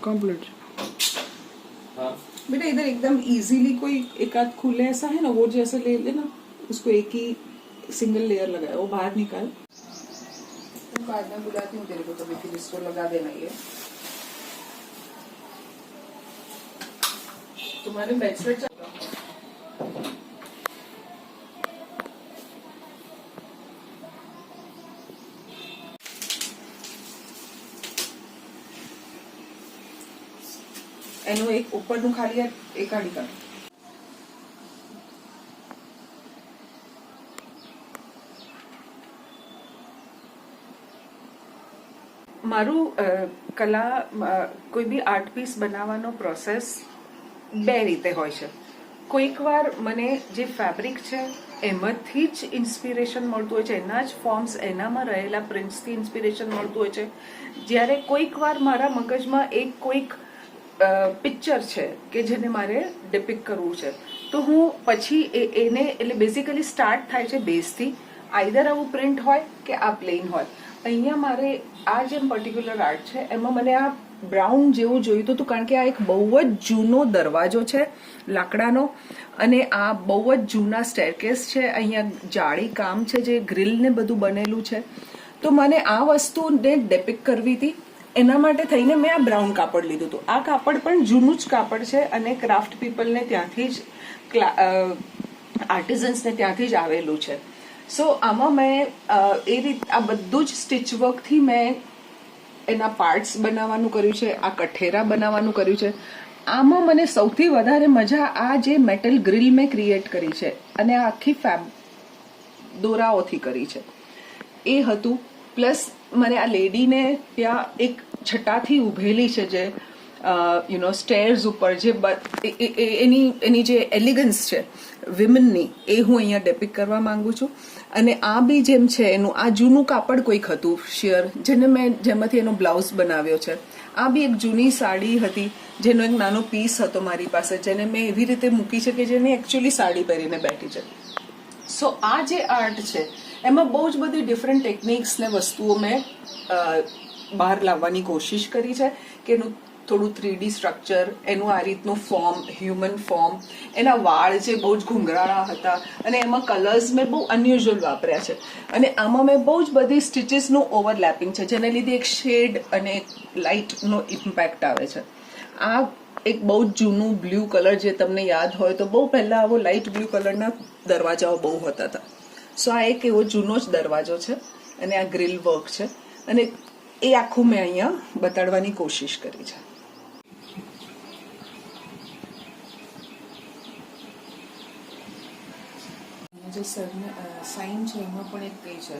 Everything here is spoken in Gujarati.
कंप्लीट। हाँ बेटा इधर एकदम इजीली कोई एक आध खुले ऐसा है ना, वो जैसे ले लेना, उसको एक ही सिंगल लेयर लगाया, वो बाहर निकाल। तुम बाद में बुलाती हूँ तेरे को, तो फिर इसको लगा देना। ये तुम्हारे बेडशीट એનું એક ઉપરનું ખાલી એક કાઢી કાઢ। મારું કલા કોઈ બી આર્ટ પીસ બનાવવાનો પ્રોસેસ બે રીતે હોય છે। કોઈક વાર મને જે ફેબ્રિક છે એમાંથી જ ઇન્સ્પિરેશન મળતું હોય છે, એના જ ફોર્મ્સ, એનામાં રહેલા પ્રિન્ટ્સથી ઇન્સ્પિરેશન મળતું હોય છે। જ્યારે કોઈક વાર મારા મગજમાં એક કોઈક પિક્ચર છે કે જેને મારે ડિપિક્ટ કરવું છે, તો હું પછી એને એટલે બેઝિકલી સ્ટાર્ટ થાય છે બેઝથી, આઈધર આવું પ્રિન્ટ હોય કે આ પ્લેન હોય। અહીંયા મારે આ જે પર્ટિક્યુલર આર્ટ છે એમાં મને આ બ્રાઉન જેવું જોઈતું હતું, કારણ કે આ એક બહુ જ જૂનો દરવાજો છે લાકડાનો, અને આ બહુ જ જૂના સ્ટેરકેસ છે, અહીંયા જાળી કામ છે જે ગ્રીલ ને બધું બનેલું છે, તો મને આ વસ્તુને ડેપિક્ટ કરવી હતી। એના માટે થઈને મેં આ બ્રાઉન કાપડ લીધું હતું। આ કાપડ પણ જૂનું જ કાપડ છે અને ક્રાફ્ટ પીપલને ત્યાંથી જ આર્ટિઝન્સને ત્યાંથી જ આવેલું છે। સો આમાં મેં એ રીત આ બધું જ સ્ટિચ વર્કથી મેં એના પાર્ટ્સ બનાવવાનું કર્યું છે, આ કઠેરા બનાવવાનું કર્યું છે। આમાં મને સૌથી વધારે મજા આ જે મેટલ ગ્રીલ મેં ક્રિએટ કરી છે અને આ આખી દોરાઓથી કરી છે એ હતું। પ્લસ મને આ લેડીને ત્યાં એક છટાથી ઉભેલી છે જે સ્ટેર્સ ઉપર, જે એની જે એલિગન્સ છે વિમેનની, એ હું અહીંયા ડેપિક્ટ કરવા માંગુ છું। અને આ બી જેમ છે એનું આ જૂનું કાપડ કોઈક હતું શિયર, જેમાંથી એનો બ્લાઉઝ બનાવ્યો છે। આ બી એક જૂની સાડી હતી જેનો એક નાનો પીસ હતો મારી પાસે, જેને મેં એવી રીતે મૂકી છે કે જેને એકચ્યુઅલી સાડી પહેરીને બેઠી છે। સો આ જે આર્ટ છે એમાં બહુ જ બધી ડિફરન્ટ ટેકનિક્સ ને વસ્તુઓ મેં બહાર લાવવાની કોશિશ કરી છે, કે એનું થોડું 3D સ્ટ્રક્ચર, એનું આ રીતનું ફોર્મ, હ્યુમન ફોર્મ, એના વાળ જે બહુ જ ઘૂંઘરાળા હતા, અને એમાં કલર્સ મેં બહુ અનયુઝ્યુઅલ વાપર્યા છે, અને આમાં મેં બહુ જ બધી સ્ટિચીસનું ઓવરલેપિંગ છે, જેને લીધે એક શેડ અને લાઇટનો ઇમ્પેક્ટ આવે છે। આ એક બહુ જ જૂનું બ્લુ કલર, જે તમને યાદ હોય તો બહુ પહેલા આવો લાઇટ બ્લુ કલરના દરવાજાઓ બહુ હોતા હતા। સો આ એક એવો જૂનો જ દરવાજો છે, અને આ ગ્રીલ વર્ક છે, અને એ આખું મેં અહીંયા બતાડવાની કોશિશ કરી છે। જે સાઇન છે એમાં પણ એક કઈ છે